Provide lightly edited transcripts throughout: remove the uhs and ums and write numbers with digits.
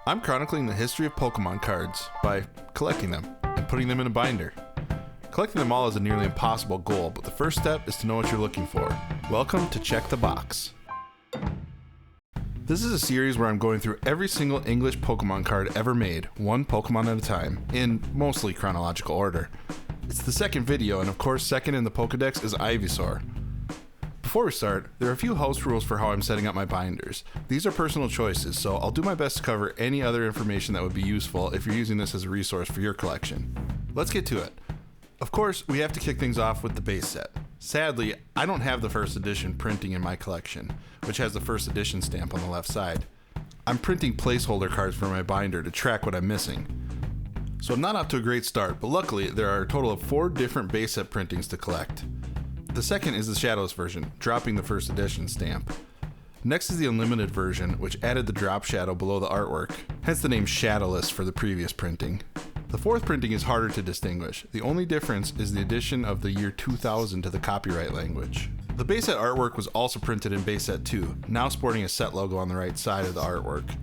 I'm chronicling the history of Pokemon cards by collecting them and putting them in a binder. Collecting them all is a nearly impossible goal, but the first step is to know what you're looking for. Welcome to Check the Box. This is a series where I'm going through every single English Pokemon card ever made, one Pokemon at a time, in mostly chronological order. It's the second video, and of course second in the Pokedex is Ivysaur. Before we start, there are a few house rules for how I'm setting up my binders. These are personal choices, so I'll do my best to cover any other information that would be useful if you're using this as a resource for your collection. Let's get to it. Of course, we have to kick things off with the base set. Sadly, I don't have the first edition printing in my collection, which has the first edition stamp on the left side. I'm printing placeholder cards for my binder to track what I'm missing. So I'm not off to a great start, but luckily there are a total of 4 different base set printings to collect. The second is the Shadowless version, dropping the first edition stamp. Next is the Unlimited version, which added the drop shadow below the artwork, hence the name Shadowless for the previous printing. The fourth printing is harder to distinguish. The only difference is the addition of the year 2000 to the copyright language. The base set artwork was also printed in base set 2, now sporting a set logo on the right side of the artwork.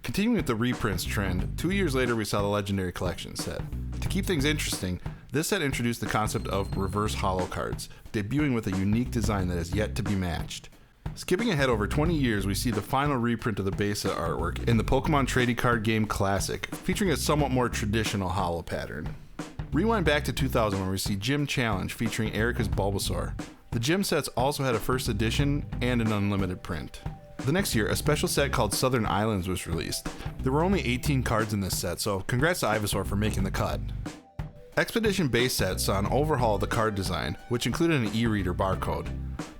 Continuing with the reprints trend, 2 years later we saw the Legendary Collection set. To keep things interesting, this set introduced the concept of reverse holo cards, debuting with a unique design that is yet to be matched. Skipping ahead over 20 years, we see the final reprint of the base set artwork in the Pokemon Trading Card Game Classic, featuring a somewhat more traditional holo pattern. Rewind back to 2000 where we see Gym Challenge featuring Erica's Bulbasaur. The gym sets also had a first edition and an unlimited print. The next year, a special set called Southern Islands was released. There were only 18 cards in this set, so congrats to Ivysaur for making the cut. Expedition base set saw an overhaul of the card design, which included an e-reader barcode.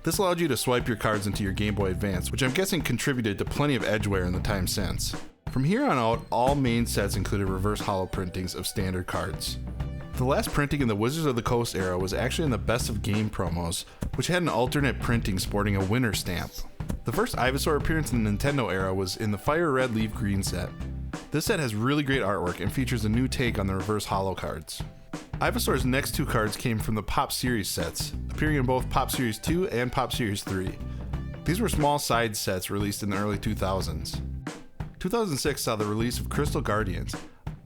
This allowed you to swipe your cards into your Game Boy Advance, which I'm guessing contributed to plenty of edgeware in the time since. From here on out, all main sets included reverse holo printings of standard cards. The last printing in the Wizards of the Coast era was actually in the Best of Game promos, which had an alternate printing sporting a winner stamp. The first Ivysaur appearance in the Nintendo era was in the Fire Red Leaf Green set. This set has really great artwork and features a new take on the reverse holo cards. Ivysaur's next 2 cards came from the Pop Series sets, appearing in both Pop Series 2 and Pop Series 3. These were small side sets released in the early 2000s. 2006 saw the release of Crystal Guardians.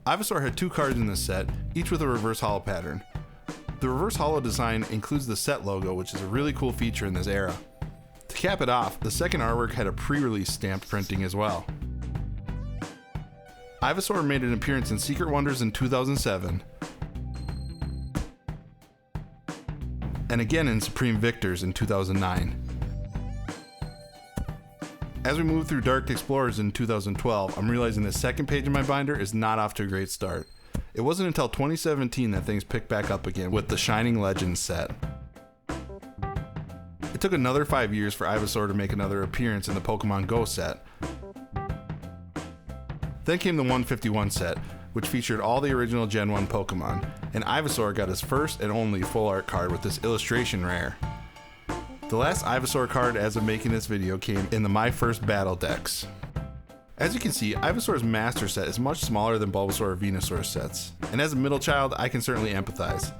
Ivysaur had 2 cards in this set, each with a reverse holo pattern. The reverse holo design includes the set logo, which is a really cool feature in this era. To cap it off, the second artwork had a pre-release stamped printing as well. Ivysaur made an appearance in Secret Wonders in 2007, and again in Supreme Victors in 2009. As we move through Dark Explorers in 2012, I'm realizing the second page of my binder is not off to a great start. It wasn't until 2017 that things picked back up again with the Shining Legends set. It took another 5 years for Ivysaur to make another appearance in the Pokemon Go set. Then came the 151 set, which featured all the original Gen 1 Pokemon, and Ivysaur got his first and only full art card with this illustration rare. The last Ivysaur card as of making this video came in the My First Battle decks. As you can see, Ivysaur's Master set is much smaller than Bulbasaur or Venusaur sets, and as a middle child, I can certainly empathize.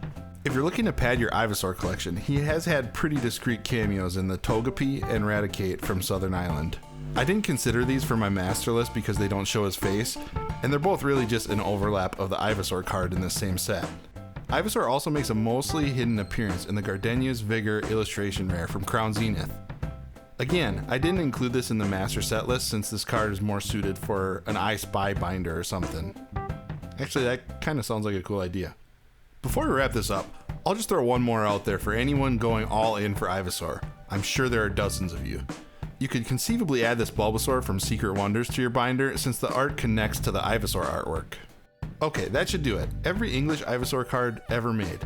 If you're looking to pad your Ivysaur collection, he has had pretty discreet cameos in the Togepi and Raticate from Southern Island. I didn't consider these for my Master List because they don't show his face, and they're both really just an overlap of the Ivysaur card in this same set. Ivysaur also makes a mostly hidden appearance in the Gardenia's Vigor illustration rare from Crown Zenith. Again, I didn't include this in the Master Set list since this card is more suited for an I Spy binder or something. Actually, that kind of sounds like a cool idea. Before we wrap this up, I'll just throw one more out there for anyone going all in for Ivysaur. I'm sure there are dozens of you. You could conceivably add this Bulbasaur from Secret Wonders to your binder since the art connects to the Ivysaur artwork. Okay, that should do it. Every English Ivysaur card ever made.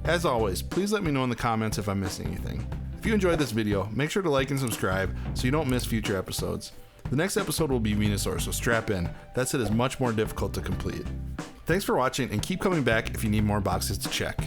As always, please let me know in the comments if I'm missing anything. If you enjoyed this video, make sure to like and subscribe so you don't miss future episodes. The next episode will be Venusaur, so strap in. That set is much more difficult to complete. Thanks for watching and keep coming back if you need more boxes to check.